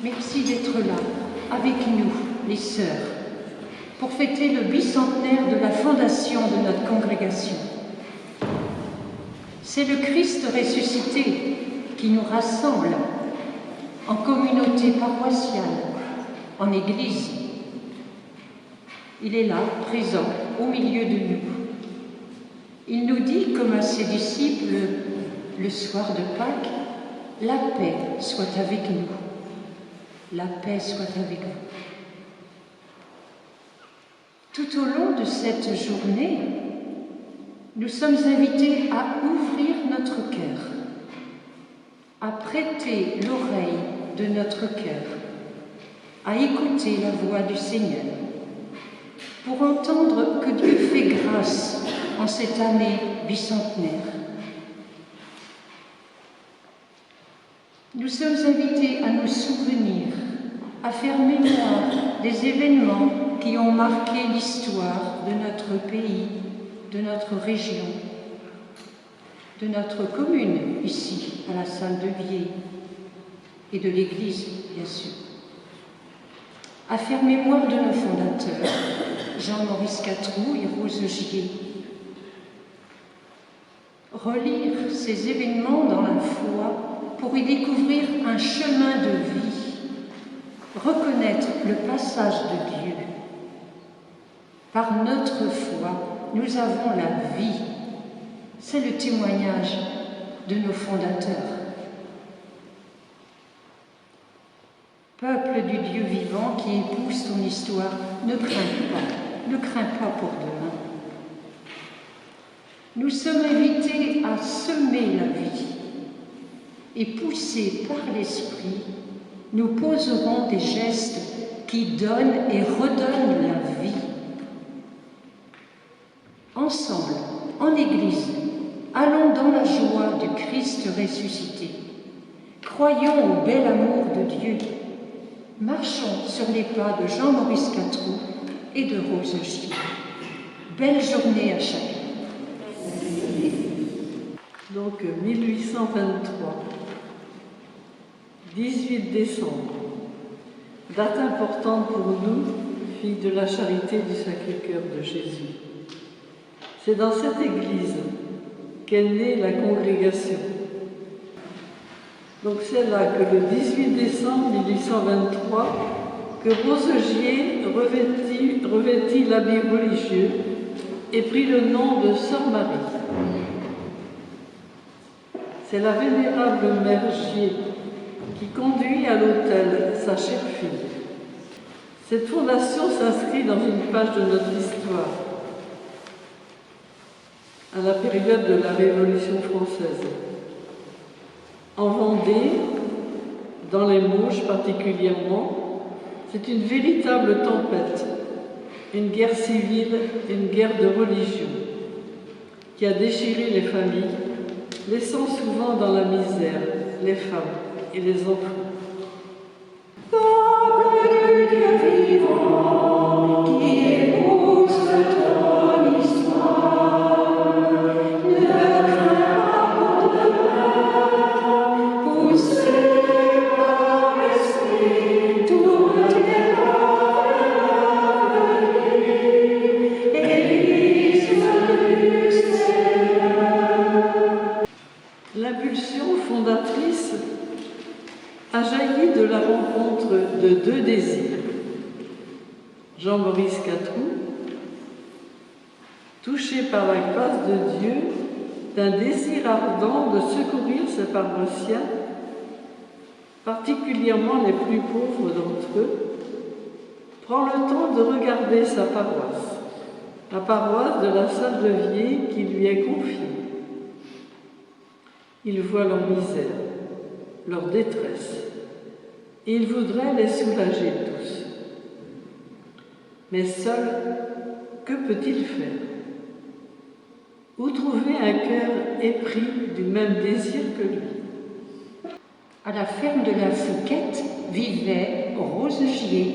Merci d'être là, avec nous, les sœurs, pour fêter le bicentenaire de la fondation de notre congrégation. C'est le Christ ressuscité qui nous rassemble en communauté paroissiale, en Église. Il est là, présent, au milieu de nous. Il nous dit, comme à ses disciples, le soir de Pâques, « La paix soit avec nous. La paix soit avec vous. » Tout au long de cette journée, nous sommes invités à ouvrir notre cœur, à prêter l'oreille de notre cœur, à écouter la voix du Seigneur, pour entendre que Dieu fait grâce en cette année bicentenaire. Nous sommes invités à nous souvenir, à faire mémoire des événements qui ont marqué l'histoire de notre pays, de notre région, de notre commune, ici, à la salle de Vier, et de l'Église, bien sûr. À faire mémoire de nos fondateurs, Jean-Maurice Catroux et Rose Gier. Relire ces événements dans la foi pour y découvrir un chemin de vie, reconnaître le passage de Dieu. Par notre foi, nous avons la vie. C'est le témoignage de nos fondateurs. Peuple du Dieu vivant qui épouse ton histoire, ne crains pas pour demain. Nous sommes invités à semer la vie et poussés par l'Esprit, nous poserons des gestes qui donnent et redonnent la vie. Ensemble, en Église, allons dans la joie du Christ ressuscité. Croyons au bel amour de Dieu. Marchons sur les pas de Jean-Maurice Catroux et de Rose Gier. Belle journée à chacun. Donc 1823, 18 décembre, date importante pour nous, filles de la charité du Sacré-Cœur de Jésus. C'est dans cette église qu'est née la congrégation. Donc c'est là que le 18 décembre 1823, que Rose Gier revêtit l'habit religieux et prit le nom de Sœur Marie. C'est la vénérable mère Gier qui conduit à l'autel sa chère fille. Cette fondation s'inscrit dans une page de notre histoire, à la période de la Révolution française. En Vendée, dans les Mauges particulièrement, c'est une véritable tempête, une guerre civile, une guerre de religion, qui a déchiré les familles, laissant souvent dans la misère les femmes et les enfants. Peuple du Dieu vivant, qui épouse ton histoire, ne crains pas pour demain, poussé par l'Esprit, toutes tes paroles, Église du Seigneur. L'impulsion fondatrice a jailli de la rencontre de deux désirs. Jean-Maurice Catroux, touché par la grâce de Dieu d'un désir ardent de secourir ses paroissiens, particulièrement les plus pauvres d'entre eux, prend le temps de regarder sa paroisse, la paroisse de la salle de Vier qui lui est confiée. Il voit leur misère, leur détresse, et il voudrait les soulager tous. Mais seul, que peut-il faire? Où trouver un cœur épris du même désir que lui? À la ferme de la Fouquette vivait Rose Gier.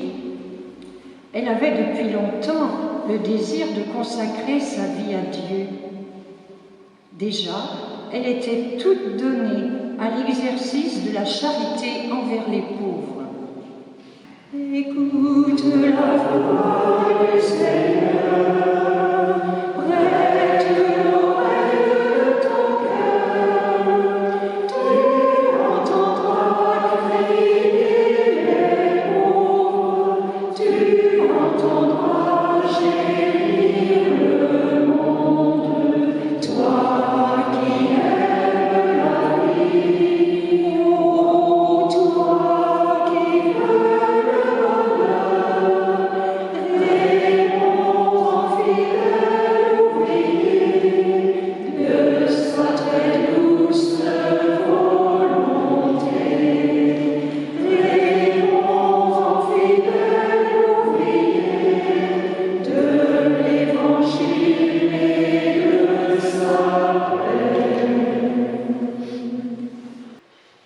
Elle avait depuis longtemps le désir de consacrer sa vie à Dieu. Déjà, elle était toute donnée à l'exercice de la charité envers les pauvres.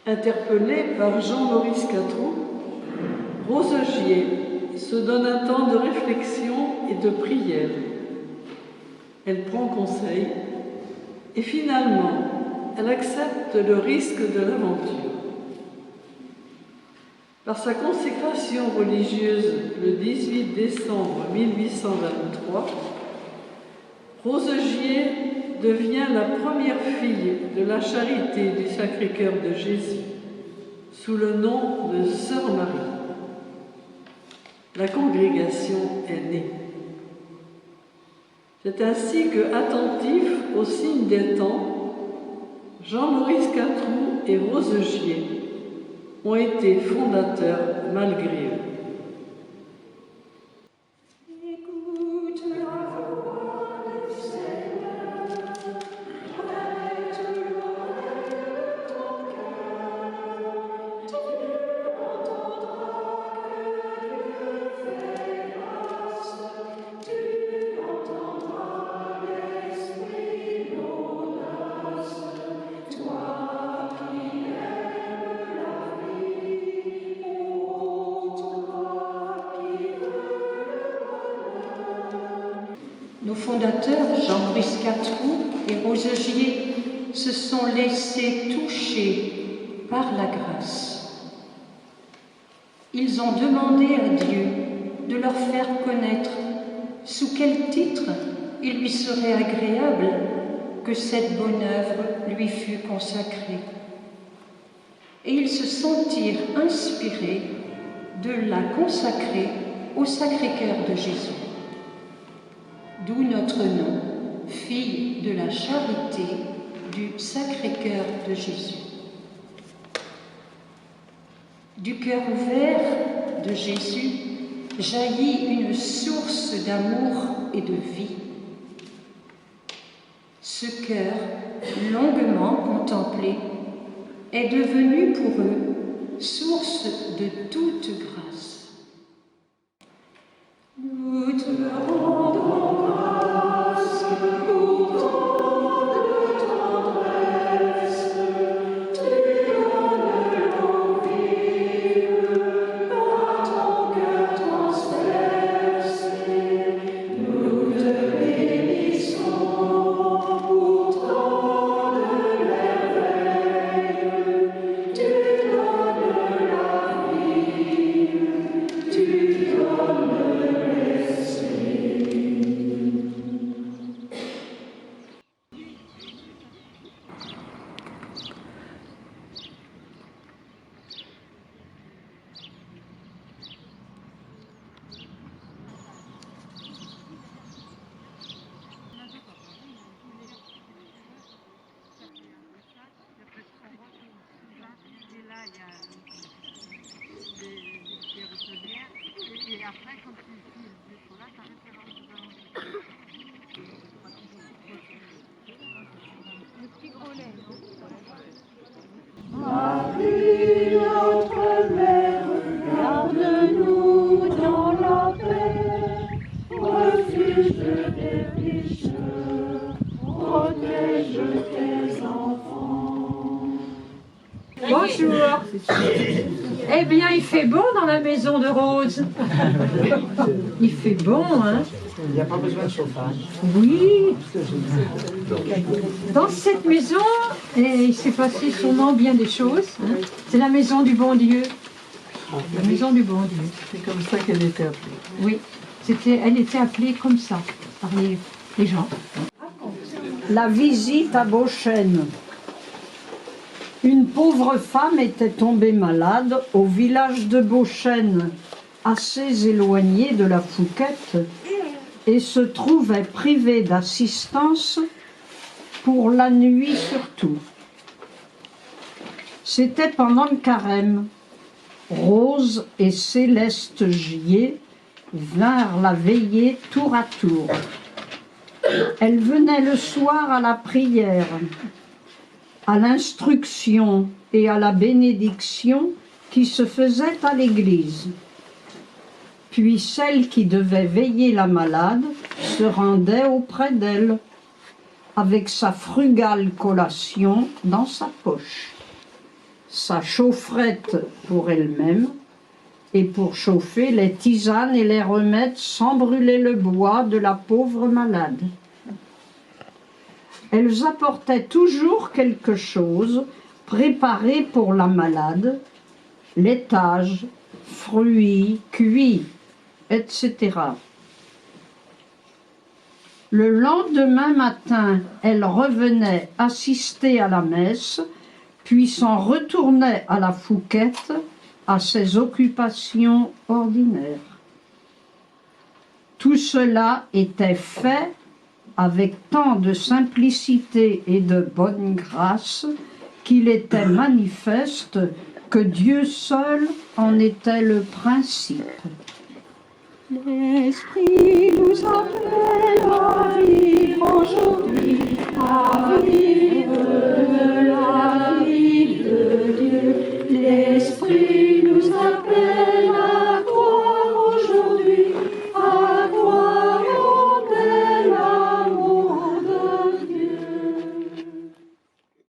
Interpellée par Jean-Maurice Catroux, Rose Gier se donne un temps de réflexion et de prière. Elle prend conseil et finalement, elle accepte le risque de l'aventure. Par sa consécration religieuse le 18 décembre 1823, Rose Gier devient la première fille de la Charité du Sacré-Cœur de Jésus, sous le nom de Sœur Marie. La congrégation est née. C'est ainsi que, attentifs aux signes des temps, Jean-Maurice Catroux et Rose Gier ont été fondateurs malgré eux. Nos fondateurs, Jean-Maurice Catroux et Rose Gier, se sont laissés toucher par la grâce. Ils ont demandé à Dieu de leur faire connaître sous quel titre il lui serait agréable que cette bonne œuvre lui fût consacrée. Et ils se sentirent inspirés de la consacrer au Sacré-Cœur de Jésus. D'où notre nom, fille de la charité du Sacré-Cœur de Jésus. Du cœur ouvert de Jésus jaillit une source d'amour et de vie. Ce cœur, longuement contemplé, est devenu pour eux source de toute grâce. Nous te rendons grâce pour tant de tendresse, tu donnes l'envie par ton cœur transpercé. Nous te bénissons pour tant de merveilles, tu donnes la vie, tu donnes et après, quand tu es là, tu as référence le petit gros lait, non? Marie, notre mère, garde-nous dans la paix, refuge des pécheurs, protège tes enfants. Bonjour. Eh bien, il fait bon dans la maison de Rose. Il fait bon, hein? Il n'y a pas besoin de chauffage. Oui. Dans cette maison, il s'est passé sûrement bien des choses. Hein? C'est la maison du bon Dieu. La maison du bon Dieu. C'est comme ça qu'elle était appelée. Oui, elle était appelée comme ça par les gens. La visite à Beauchêne. Une pauvre femme était tombée malade au village de Beauchêne, assez éloigné de la Fouquette, et se trouvait privée d'assistance pour la nuit surtout. C'était pendant le carême. Rose et Céleste Gier vinrent la veiller tour à tour. Elle venait le soir à la prière, à l'instruction et à la bénédiction qui se faisaient à l'église. Puis celle qui devait veiller la malade se rendait auprès d'elle, avec sa frugale collation dans sa poche, sa chaufferette pour elle-même, et pour chauffer les tisanes et les remèdes sans brûler le bois de la pauvre malade. Elles apportaient toujours quelque chose préparé pour la malade, laitage, fruits, cuits, etc. Le lendemain matin, elle revenait assister à la messe, puis s'en retournait à la Fouquette, à ses occupations ordinaires. Tout cela était fait avec tant de simplicité et de bonne grâce qu'il était manifeste que Dieu seul en était le principe. L'Esprit nous appelle à vivre aujourd'hui, à vivre